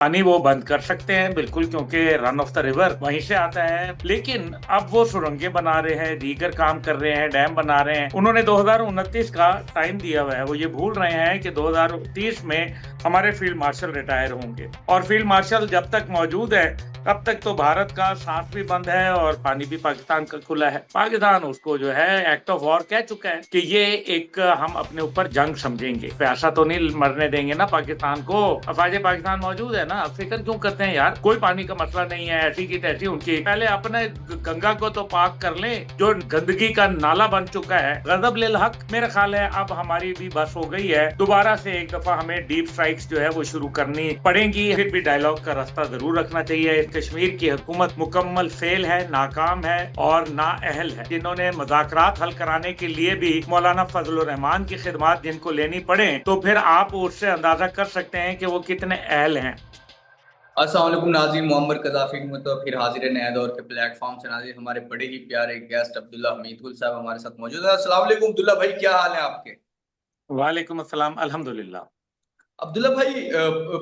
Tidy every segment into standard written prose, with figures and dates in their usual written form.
पानी वो बंद कर सकते हैं बिल्कुल, क्योंकि रन ऑफ द रिवर वहीं से आता है। लेकिन अब वो सुरंगें बना रहे हैं, दीगर काम कर रहे हैं, डैम बना रहे हैं। उन्होंने 2029 का टाइम दिया हुआ है। वो ये भूल रहे हैं कि 2030 में हमारे फील्ड मार्शल रिटायर होंगे, और फील्ड मार्शल जब तक मौजूद है तब तक तो भारत का सांस भी बंद है और पानी भी पाकिस्तान का खुला है। पाकिस्तान उसको जो है एक्ट ऑफ वॉर कह चुका है कि ये एक हम अपने ऊपर जंग समझेंगे। प्यासा तो नहीं मरने देंगे ना पाकिस्तान को। अफवाज पाकिस्तान मौजूद है ना, फिक्र क्यों करते हैं यार? कोई पानी का मसला नहीं है, ऐसी की तैसी उनकी। पहले अपने गंगा को तो पाक कर ले, जो गंदगी का नाला बन चुका है। गजब लिल हक। मेरा ख्याल है अब हमारी भी बस हो गई है। दोबारा से एक दफा हमें डीप स्ट्राइक्स जो है वो शुरू करनी पड़ेंगी। फिर भी डायलॉग का रास्ता जरूर रखना चाहिए। कश्मीर की हुकूमत मुकम्मल फेल है, नाकाम है और नाअहल है। जिन्होंने मज़ाकरात हल कराने के लिए भी मौलाना फजलुर रहमान की खिदमत जिनको लेनी पड़े, तो फिर आप उससे अंदाजा कर सकते हैं कि वो कितने अहल हैं। अस्सलाम वालेकुम नाज़रीन, मोहम्मद कज़ाफ़ी में तो फिर हाजिर है नया दौर के प्लेटफॉर्म से। नाज़रीन, हमारे बड़े ही प्यारे गेस्ट अब्दुल्ला हमीद गुल साहब हमारे साथ मौजूद है। अस्सलाम वालेकुम अब्दुल्ला भाई, क्या हाल है आपके? वालेकुम अस्सलाम, अल्हम्दुलिल्लाह। अब्दुल्ला भाई,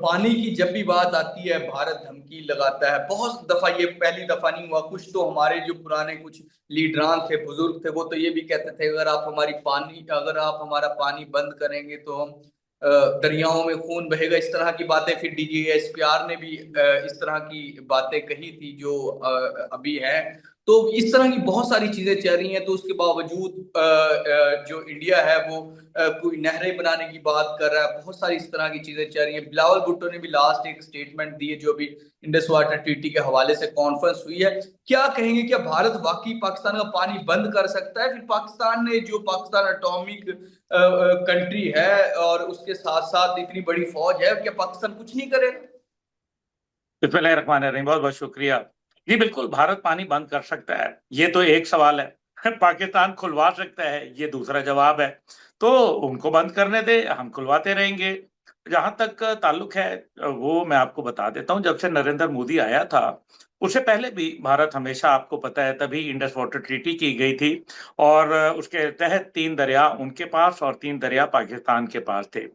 पानी की जब भी बात आती है भारत धमकी लगाता है। बहुत दफा, ये पहली दफा नहीं हुआ। कुछ तो हमारे जो पुराने कुछ लीडरान थे, बुजुर्ग थे, वो तो ये भी कहते थे अगर आप हमारा पानी बंद करेंगे तो हम दरियाओं में खून बहेगा। इस तरह की बातें फिर डीजीएसपीआर ने भी इस तरह की बातें कही थी जो अभी है। तो इस तरह की बहुत सारी चीजें चल रही हैं। तो उसके बावजूद जो इंडिया है वो कोई नहरें बनाने की बात कर रहा है। बहुत सारी इस तरह की चीजें चल रही हैं। बिलावल भुट्टो ने भी लास्ट एक स्टेटमेंट दी है, जो अभी इंडस वाटर ट्रीटी के हवाले से कॉन्फ्रेंस हुई है। क्या कहेंगे, क्या भारत वाकई पाकिस्तान का पानी बंद कर सकता है? फिर पाकिस्तान एटॉमिक कंट्री है और उसके साथ साथ इतनी बड़ी फौज है, क्या पाकिस्तान कुछ नहीं करेगा? बिस्मिल्लाहिर्रहमानिर्रहीम, बहुत बहुत शुक्रिया। जी बिल्कुल, भारत पानी बंद कर सकता है, ये तो एक सवाल है। पाकिस्तान खुलवा सकता है, ये दूसरा जवाब है। तो उनको बंद करने दे, हम खुलवाते रहेंगे। जहां तक ताल्लुक है, वो मैं आपको बता देता हूं। जब से नरेंद्र मोदी आया था, उससे पहले भी भारत हमेशा, आपको पता है, तभी इंडस वाटर ट्रीटी की गई थी। और उसके तहत 3 दरिया उनके पास और 3 दरिया पाकिस्तान के पास थे।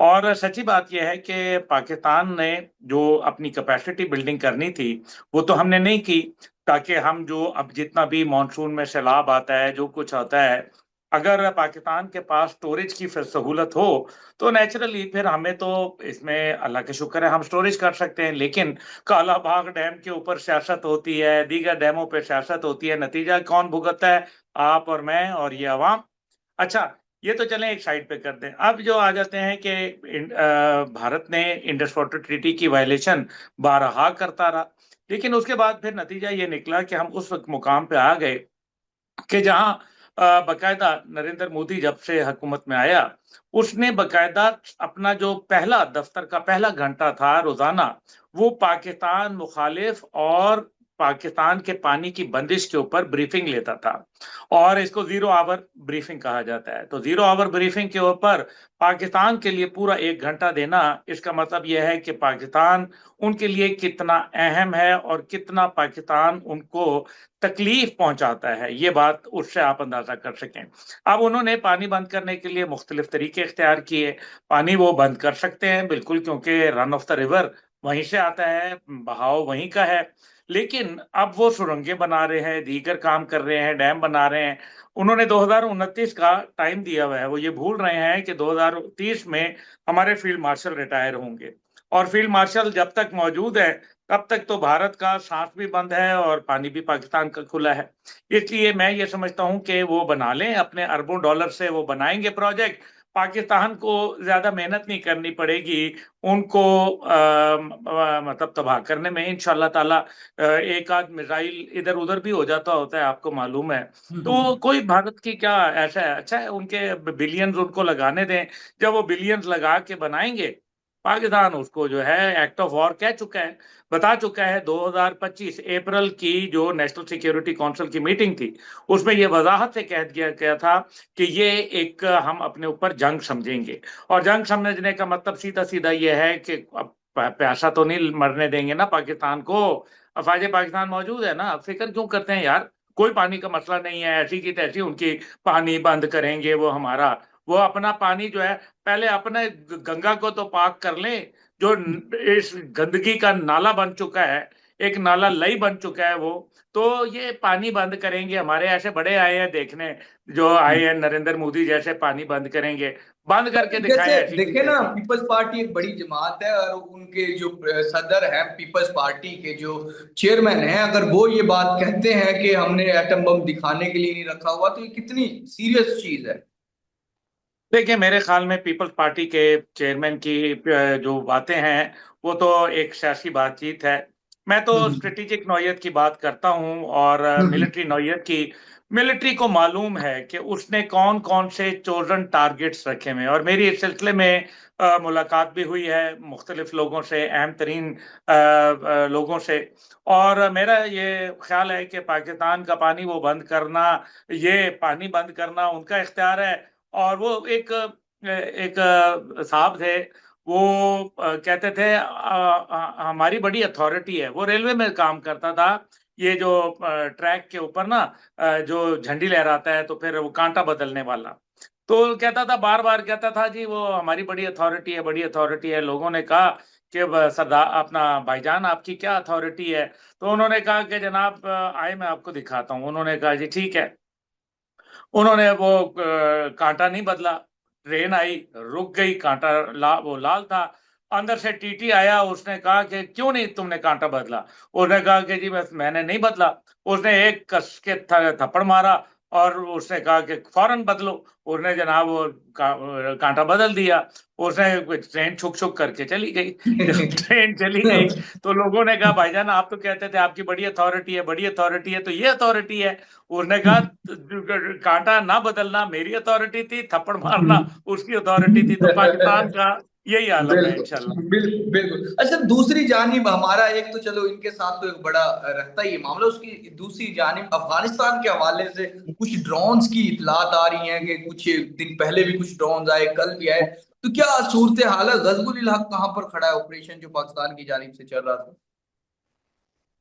और सच्ची बात यह है कि पाकिस्तान ने जो अपनी कैपेसिटी बिल्डिंग करनी थी, वो तो हमने नहीं की। ताकि हम जो अब जितना भी मानसून में सैलाब आता है, जो कुछ आता है, अगर पाकिस्तान के पास स्टोरेज की फिर सहूलत हो, तो नेचुरली फिर हमें तो इसमें अल्लाह का शुक्र है हम स्टोरेज कर सकते हैं। लेकिन काला बाग डैम के ऊपर सियासत होती है, दीगर डैमों पर सियासत होती है, नतीजा कौन भुगतता है? आप और मैं और ये अवाम। अच्छा, ये तो चलें एक साइड पे कर दें। अब जो आ जाते हैं कि भारत ने इंडस वाटर ट्रीटी की वायलेशन बारहा करता रहा। लेकिन उसके बाद फिर नतीजा ये निकला कि हम उस वक्त मुकाम पे आ गए कि जहां बकायदा नरेंद्र मोदी जब से हुकूमत में आया, उसने बकायदा अपना जो पहला दफ्तर का पहला घंटा था रोजाना, वो पाकिस्तान मुखालिफ और पाकिस्तान के पानी की बंदिश के ऊपर ब्रीफिंग लेता था। और इसको जीरो आवर ब्रीफिंग कहा जाता है। तो जीरो आवर ब्रीफिंग के ऊपर पाकिस्तान के लिए पूरा 1 घंटा देना, इसका मतलब यह है कि पाकिस्तान उनके लिए कितना अहम है और कितना पाकिस्तान उनको तकलीफ पहुंचाता है, ये बात उससे आप अंदाजा कर सकें। अब उन्होंने पानी बंद करने के लिए मुख्तलिफ तरीके इख्तियार किए। पानी वो बंद कर सकते हैं बिल्कुल, क्योंकि रन ऑफ द रिवर वहीं से आता है, बहाव वहीं का है। लेकिन अब वो सुरंगें बना रहे हैं, दीगर काम कर रहे हैं, डैम बना रहे हैं। उन्होंने 2029 का टाइम दिया हुआ है। वो ये भूल रहे हैं कि 2030 में हमारे फील्ड मार्शल रिटायर होंगे, और फील्ड मार्शल जब तक मौजूद है तब तक तो भारत का सांस भी बंद है और पानी भी पाकिस्तान का खुला है। इसलिए मैं ये समझता हूं कि वो बना लें, अपने अरबों डॉलर से वो बनाएंगे प्रोजेक्ट। पाकिस्तान को ज्यादा मेहनत नहीं करनी पड़ेगी उनको मतलब तबाह करने में, इंशाल्लाह ताला। एक आध मिसाइल इधर उधर भी हो जाता होता है, आपको मालूम है। तो कोई भारत की क्या ऐसा है? अच्छा है, उनके बिलियंस उनको लगाने दें। जब वो बिलियंस लगा के बनाएंगे, पाकिस्तान उसको जो है एक्ट ऑफ वॉर कह चुका है, बता चुका है। 2025 अप्रैल की जो नेशनल सिक्योरिटी काउंसिल की मीटिंग थी, उसमें यह वजाहत से कह दिया गया था कि ये एक हम अपने ऊपर जंग समझेंगे। और जंग समझने का मतलब सीधा सीधा यह है कि अब प्यासा तो नहीं मरने देंगे ना पाकिस्तान को। अफवाज पाकिस्तान मौजूद है ना, फिक्र क्यों करते हैं यार? कोई पानी का मसला नहीं है, ऐसी की तैसी उनकी। पानी बंद करेंगे वो हमारा, वो अपना पानी जो है, पहले अपने गंगा को तो पाक कर लें, जो इस गंदगी का नाला बन चुका है, एक नाला लई बन चुका है वो। तो ये पानी बंद करेंगे, हमारे ऐसे बड़े आए हैं देखने, जो आए हैं नरेंद्र मोदी जैसे, पानी बंद करेंगे, बंद करके दिखाएं जैसे ऐसी देखे चीजें ना, तो। पीपल्स पार्टी एक बड़ी जमात है, और उनके जो सदर हैं पीपल्स पार्टी के, जो चेयरमैन हैं, अगर वो ये बात कहते हैं कि हमने एटम बम दिखाने के लिए नहीं रखा हुआ, तो ये कितनी सीरियस चीज है। देखिए, मेरे ख्याल में पीपल्स पार्टी के चेयरमैन की जो बातें हैं, वो तो एक सियासी बातचीत है। मैं तो हम्म। स्ट्रेटेजिक नौयत की बात करता हूं, और हम्म। मिलिट्री नौयत की। मिलिट्री को मालूम है कि उसने कौन कौन से चोजन टारगेट्स रखे हुए हैं, और मेरी इस सिलसिले में मुलाकात भी हुई है मुख्तलिफ लोगों से, अहम तरीन लोगों से। और मेरा ये ख्याल है कि पाकिस्तान का पानी वो बंद करना, ये पानी बंद करना उनका इख्तियार है। और वो एक एक साहब थे, वो कहते थे हमारी बड़ी अथॉरिटी है, वो रेलवे में काम करता था। ये जो ट्रैक के ऊपर ना जो झंडी लहराता है तो फिर वो कांटा बदलने वाला, तो कहता था, बार बार कहता था, जी वो हमारी बड़ी अथॉरिटी है, बड़ी अथॉरिटी है। लोगों ने कहा कि सरदार अपना भाईजान आपकी क्या अथॉरिटी है? तो उन्होंने कहा कि जनाब आए मैं आपको दिखाता हूँ। उन्होंने कहा जी ठीक है। उन्होंने वो कांटा नहीं बदला, ट्रेन आई, रुक गई, कांटा वो लाल था। अंदर से टीटी आया, उसने कहा कि क्यों नहीं तुमने कांटा बदला? उसने कहा कि जी बस मैंने नहीं बदला। उसने एक कस के थप्पड़ मारा, और उसने कहा कि फौरन बदलो। उसने जनाब वो कांटा बदल दिया। उसने ट्रेन छुक छुक करके चली गई। जब ट्रेन चली गई, तो लोगों ने कहा भाईजान आप तो कहते थे आपकी बड़ी अथॉरिटी है, बड़ी अथॉरिटी है, तो ये अथॉरिटी है? उसने कहा कांटा ना बदलना मेरी अथॉरिटी थी, थप्पड़ मारना उसकी अथॉरिटी थी। तो पाकिस्तान का यही आलम है इंशाल्लाह। बिल्कुल बिल्कुल बिल्कुल। अच्छा, दूसरी जानिब हमारा एक तो चलो इनके साथ तो एक बड़ा रहता ही है मामला, उसकी दूसरी जानिब अफगानिस्तान के हवाले से कुछ ड्रोन्स की इतलात आ रही हैं कि कुछ दिन पहले भी कुछ ड्रोन्स आए, कल भी आए। तो क्या सूरत हाल है? गजबुल हक कहाँ पर खड़ा है ऑपरेशन जो पाकिस्तान की जानिब से चल रहा था?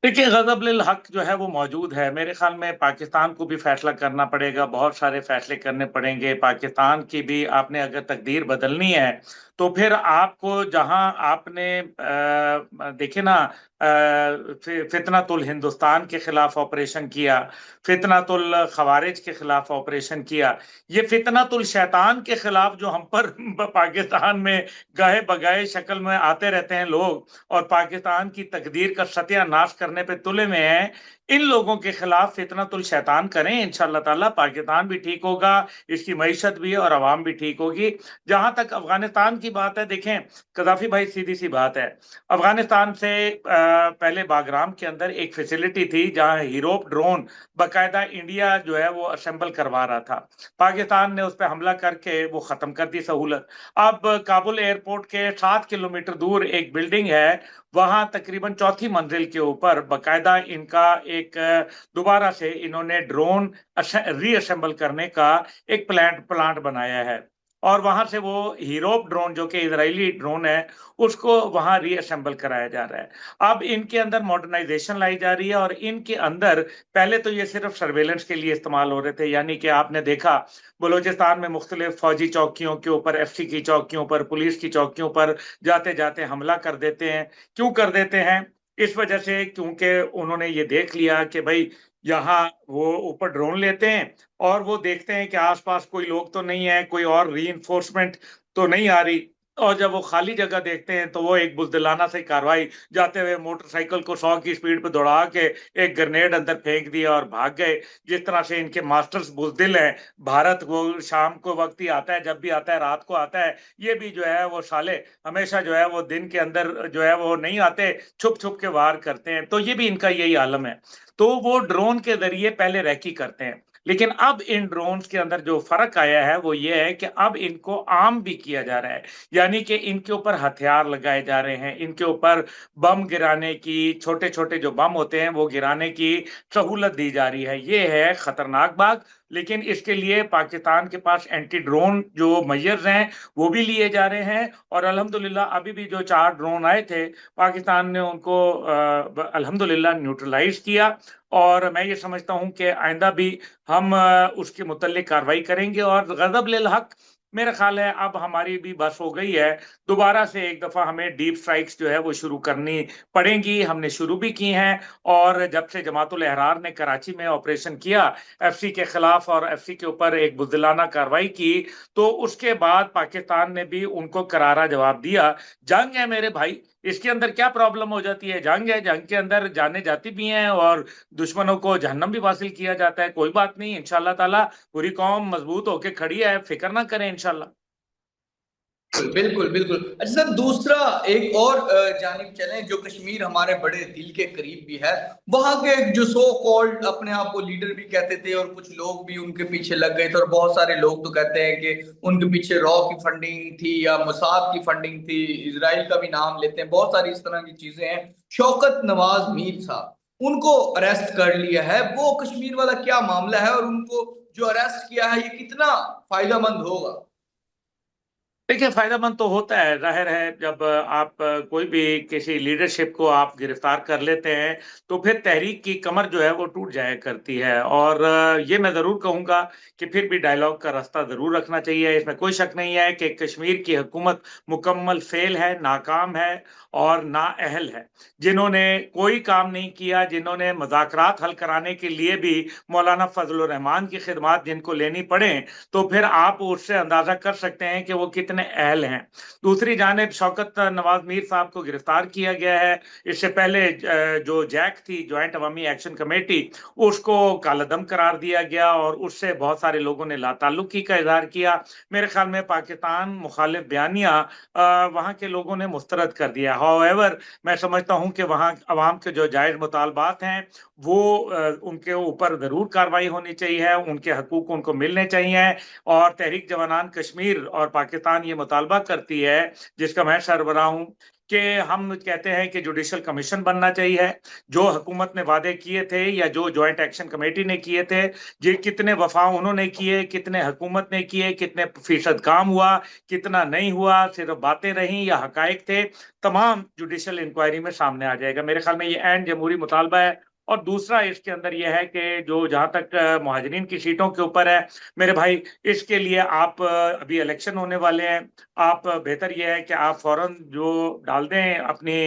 देखिए, गजब हक जो है वो मौजूद है। मेरे ख्याल में पाकिस्तान को भी फैसला करना पड़ेगा, बहुत सारे फैसले करने पड़ेंगे। पाकिस्तान की भी आपने अगर तकदीर बदलनी है, तो फिर आपको जहां आपने देखे ना, फितनातुल हिंदुस्तान के खिलाफ ऑपरेशन किया, फितनातुल खवारिज के खिलाफ ऑपरेशन किया, ये फितनातुल शैतान के खिलाफ जो हम पर पाकिस्तान में गाहे बगाए शक्ल में आते रहते हैं लोग, और पाकिस्तान की तकदीर का सत्यानाश करने पे तुले में हैं, इन लोगों के खिलाफ फितनतुल शैतान करें, इंशाअल्लाह ताला पाकिस्तान भी ठीक होगा, इसकी मईशत भी और आवाम भी ठीक होगी। जहां तक अफगानिस्तान की बात है, देखें कदाफी भाई, सीधी सी बात है। अफगानिस्तान से पहले बागराम के अंदर एक फैसिलिटी थी जहां हीरोप ड्रोन बाकायदा इंडिया जो है वो असेंबल करवा रहा था। पाकिस्तान ने उस पर हमला करके वो खत्म कर दी सहूलत। अब काबुल एयरपोर्ट के 7 किलोमीटर दूर एक बिल्डिंग है, वहां तकरीबन चौथी मंजिल के ऊपर बकायदा इनका एक दोबारा से इन्होंने ड्रोन रीअसेंबल करने का एक प्लांट बनाया है। और वहां से वो हीरोप ड्रोन जो कि इजरायली ड्रोन है, उसको वहां रीअसेंबल कराया जा रहा है। अब इनके अंदर मॉडर्नाइजेशन लाई जा रही है, और इनके अंदर पहले तो ये सिर्फ सर्वेलेंस के लिए इस्तेमाल हो रहे थे, यानी कि आपने देखा बलूचिस्तान में मुख्तलिफ फौजी चौकियों के ऊपर, एफसी की चौकियों पर, पुलिस की चौकियों पर जाते जाते हमला कर देते हैं। क्यों कर देते हैं? इस वजह से क्योंकि उन्होंने ये देख लिया कि भाई यहाँ वो ऊपर ड्रोन लेते हैं, और वो देखते हैं कि आसपास कोई लोग तो नहीं है, कोई और रीइंफोर्समेंट तो नहीं आ रही। और जब वो खाली जगह देखते हैं, तो वो एक बुजदिलाना से कार्रवाई, जाते हुए मोटरसाइकिल को 100 की स्पीड पे दौड़ा के एक ग्रेनेड अंदर फेंक दिया और भाग गए। जिस तरह से इनके मास्टर्स बुजदिल हैं, भारत वो शाम को वक्त ही आता है, जब भी आता है रात को आता है। ये भी जो है वो साले हमेशा जो है वो दिन के अंदर जो है वो नहीं आते, छुप छुप के वार करते हैं। तो ये भी इनका यही आलम है। तो वो ड्रोन के जरिए पहले रैकी करते हैं, लेकिन अब इन ड्रोन्स के अंदर जो फर्क आया है वो ये है कि अब इनको आम भी किया जा रहा है, यानी कि इनके ऊपर हथियार लगाए जा रहे हैं, इनके ऊपर बम गिराने की, छोटे छोटे जो बम होते हैं वो गिराने की सहूलत दी जा रही है। ये है खतरनाक बात। लेकिन इसके लिए पाकिस्तान के पास एंटी ड्रोन जो मेजर्स हैं वो भी लिए जा रहे हैं, और अल्हम्दुलिल्लाह अभी भी जो 4 ड्रोन आए थे, पाकिस्तान ने उनको अल्हम्दुलिल्लाह न्यूट्रलाइज किया। और मैं ये समझता हूं कि आइंदा भी हम उसके मुतल्लिक कार्रवाई करेंगे। और गजब लिल हक मेरा ख्याल है अब हमारी भी बस हो गई है। दोबारा से एक दफा हमें डीप स्ट्राइक्स जो है वो शुरू करनी पड़ेंगी। हमने शुरू भी की हैं, और जब से जमातुल अहरार ने कराची में ऑपरेशन किया एफसी के खिलाफ और एफसी के ऊपर एक बुज़दिलाना कार्रवाई की, तो उसके बाद पाकिस्तान ने भी उनको करारा जवाब दिया। जंग है मेरे भाई, इसके अंदर क्या प्रॉब्लम हो जाती है? जंग है, जंग के अंदर जाने जाती भी हैं और दुश्मनों को जहन्नम भी हासिल किया जाता है। कोई बात नहीं, इंशाल्लाह ताला पूरी कौम मजबूत होके खड़ी है, फिक्र ना करें इंशाल्लाह। बिल्कुल बिल्कुल। अच्छा सर, दूसरा एक और जानिब चलें, जो कश्मीर हमारे बड़े दिल के करीब भी है। वहां के जो सो कॉल्ड अपने आप को लीडर भी कहते थे और कुछ लोग भी उनके पीछे लग गए थे, और बहुत सारे लोग तो कहते हैं कि उनके पीछे रॉ की फंडिंग थी या मोसाद की फंडिंग थी, इसराइल का भी नाम लेते हैं, बहुत सारी इस तरह की चीजें हैं। शौकत नवाज मीर साहब, उनको अरेस्ट कर लिया है। वो कश्मीर वाला क्या मामला है, और उनको जो अरेस्ट किया है ये कितना फायदेमंद होगा? देखिए, फायदेमंद तो होता है, जाहिर है। जब आप कोई भी किसी लीडरशिप को आप गिरफ्तार कर लेते हैं, तो फिर तहरीक की कमर जो है वो टूट जाया करती है। और ये मैं जरूर कहूंगा कि फिर भी डायलॉग का रास्ता जरूर रखना चाहिए। इसमें कोई शक नहीं है कि कश्मीर की हुकूमत मुकम्मल फेल है, नाकाम है और नाअहल है। जिन्होंने कोई काम नहीं किया, जिन्होंने मुज़ाकरात हल कराने के लिए भी मौलाना फजलुर रहमान की खिदमात जिनको लेनी पड़े, तो फिर आप उससे अंदाजा कर सकते हैं कि वो कितने अहल हैं। दूसरी जानिब शौकत नवाज मीर साहब को गिरफ्तार किया गया है। इससे पहले जो जैक थी, ज्वाइंट अवामी एक्शन कमेटी, उसको कालादम करार दिया गया और उससे बहुत सारे लोगों ने लाताल्लुकी का इजहार किया। मेरे ख्याल में पाकिस्तान मुखालिफ बयानियां वहां के लोगों ने मुस्तरद कर दिया। हाउएवर, मैं समझता हूं कि वहां अवाम के जो जायज मुतालबात हैं वो उनके ऊपर जरूर कार्रवाई होनी चाहिए, उनके हकूक उनको मिलने चाहिए। और तहरीक जवानान कश्मीर और पाकिस्तान ये मुतालबा करती है, जिसका मैं सरबराह हूं, कि हम कहते हैं कि जुडिशल कमीशन बनना चाहिए। जो हुकूमत ने वादे किए थे या जो जॉइंट एक्शन कमेटी ने किए थे, ये कितने वफा उन्होंने किए, कितने हुकूमत ने किए, कितने फीसद काम हुआ, कितना नहीं हुआ, सिर्फ बातें रहीं या हकायक थे, तमाम जुडिशल इंक्वायरी में सामने आ जाएगा। मेरे ख्याल में ये एन जमहूरी मुतालबा है। और दूसरा इसके अंदर यह है कि जो जहां तक मुहाजिरीन की सीटों के ऊपर है, मेरे भाई, इसके लिए आप अभी इलेक्शन होने वाले हैं। आप बेहतर यह है कि आप फौरन जो डाल दें अपनी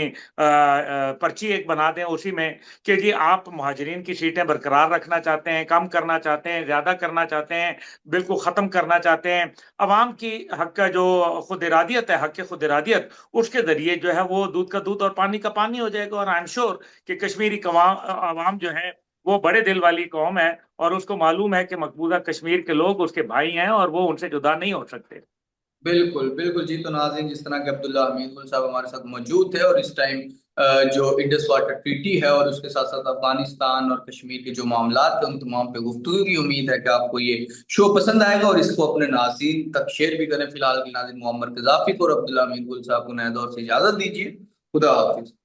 पर्ची एक बना दें उसी में, कि जी आप मुहाजिरीन की सीटें बरकरार रखना चाहते हैं, कम करना चाहते हैं, ज्यादा करना चाहते हैं, बिल्कुल खत्म करना चाहते हैं। अवाम की हक का जो खुद इरादियत है, हक खुद इरादियत, उसके जरिए जो है वो दूध का दूध और पानी का पानी हो जाएगा। और आई एम श्योर कि कश्मीरी अवाम जो है वो बड़े दिल वाली कौम है, और उसको मालूम है कि मकबूजा कश्मीर के लोग उसके भाई हैं और वो उनसे जुदा नहीं हो सकते। बिल्कुल बिल्कुल जी। तो नाज़रीन, जिस तरह के अब्दुल्ला हमीद गुल साहब हमारे साथ मौजूद थे, और इस टाइम जो इंडस वाटर ट्रीटी है और उसके साथ साथ अफगानिस्तान और कश्मीर के जो मामला थे उन तमाम पे गुफ्तगू की, उम्मीद है कि आपको ये शो पसंद आएगा और इसको अपने नाज़रीन तक शेयर भी करें। फिलहाल के नाज़रीन, मोहम्मद कजाफी को और अब्दुल्ला हमीद गुल साहब को नए दौर से इजाजत दीजिए। खुदा हाफिज।